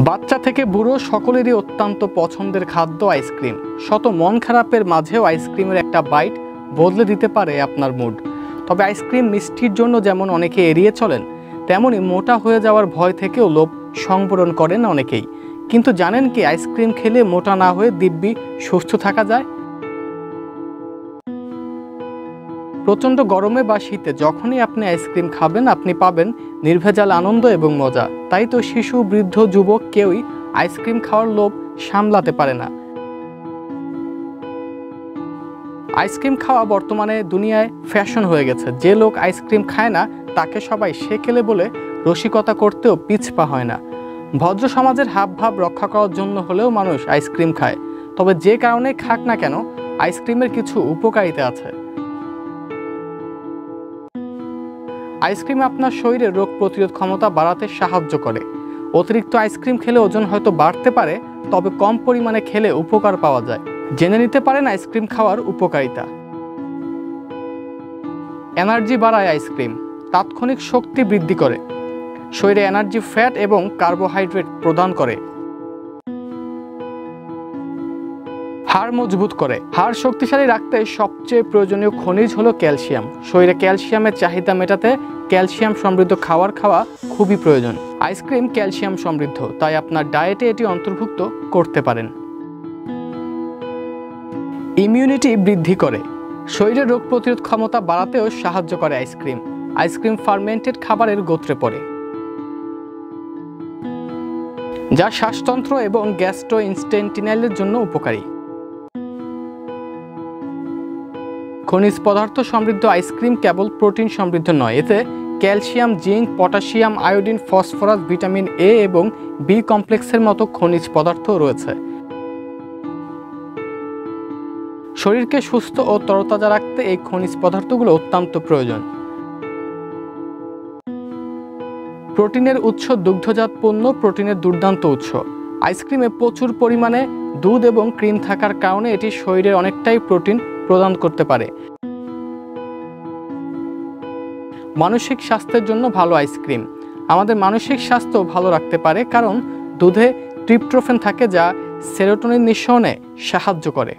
বাচ্চা থেকে বুড়ো সকলেরই অত্যন্ত পছন্দের খাদ্য আইসক্রিম। শত মন খারাপের মাঝেও আইসক্রিমের একটা বাইট বদলে দিতে পারে আপনার মুড। তবে আইসক্রিম মিষ্টির জন্য যেমন অনেকে এড়িয়ে চলেন, তেমনি মোটা হয়ে যাওয়ার ভয় থেকেও লোভ সংবরণ করেন অনেকেই। কিন্তু জানেন কি, আইসক্রিম খেলে মোটা না হয়ে দিব্যি সুস্থ থাকা যায়। প্রচণ্ড গরমে বা শীতে যখনই আপনি আইসক্রিম খাবেন, আপনি পাবেন নির্ভেজাল আনন্দ এবং মজা। তাই তো শিশু, বৃদ্ধ, যুবক কেউই আইসক্রিম খাওয়ার লোভ সামলাতে পারে না। আইসক্রিম খাওয়া বর্তমানে দুনিয়ায় ফ্যাশন হয়ে গেছে। যে লোক আইসক্রিম খায় না তাকে সবাই সেকেলে বলে রসিকতা করতেও পিছপা হয় না। ভদ্র সমাজের হাবভাব রক্ষা করার জন্য হলেও মানুষ আইসক্রিম খায়। তবে যে কারণে খাক না কেন, আইসক্রিমের কিছু উপকারিতা আছে। আইসক্রিম আপনার শরীরে রোগ প্রতিরোধ ক্ষমতা বাড়াতে সাহায্য করে। অতিরিক্ত আইসক্রিম খেলে ওজন হয়তো বাড়তে পারে, তবে কম পরিমাণে খেলে উপকার পাওয়া যায়। জেনে নিতে পারেন আইসক্রিম খাওয়ার উপকারিতা। এনার্জি বাড়ায় আইসক্রিম। তাৎক্ষণিক শক্তি বৃদ্ধি করে। শরীরে এনার্জি, ফ্যাট এবং কার্বোহাইড্রেট প্রদান করে। হাড় মজবুত করে। হাড় শক্তিশালী রাখতে সবচেয়ে প্রয়োজনীয় খনিজ হলো ক্যালসিয়াম। শরীরে ক্যালসিয়ামের চাহিদা মেটাতে ক্যালসিয়াম সমৃদ্ধ খাবার খাওয়া খুবই প্রয়োজন। আইসক্রিম ক্যালসিয়াম সমৃদ্ধ, তাই আপনার ডায়েটে এটি অন্তর্ভুক্ত করতে পারেন। ইমিউনিটি বৃদ্ধি করে। শরীরের রোগ প্রতিরোধ ক্ষমতা বাড়াতেও সাহায্য করে আইসক্রিম। আইসক্রিম ফার্মেন্টেড খাবারের গোত্রে পড়ে, যা শ্বাসতন্ত্র এবং গ্যাস্ট্রোইন্টেস্টাইনালের জন্য উপকারী। খনিজ পদার্থ সমৃদ্ধ আইসক্রিম কেবল প্রোটিন সমৃদ্ধ নয়, এতে calcium, zinc, potassium, iodine, phosphorus, vitamin A এবং বি কমপ্লেক্সের মতো খনিজ পদার্থ রয়েছে। শরীরকে সুস্থ ও তরতাজা রাখতে এই খনিজ পদার্থগুলো অত্যন্ত প্রয়োজন। প্রোটিনের উৎস দুগ্ধজাত পণ্য প্রোটিনের দুর্দান্ত উৎস। আইসক্রিমে প্রচুর পরিমাণে দুধ এবং ক্রিম থাকার কারণে এটি শরীরের অনেকটাই প্রোটিন প্রদান করতে পারে। মানসিক স্বাস্থ্যের জন্য ভালো আইসক্রিম আমাদের মানসিক স্বাস্থ্য ভালো রাখতে পারে, কারণ দুধে ট্রিপটোফ্যান থাকে, যা সেরোটোনিন নিঃসরণে সাহায্য করে।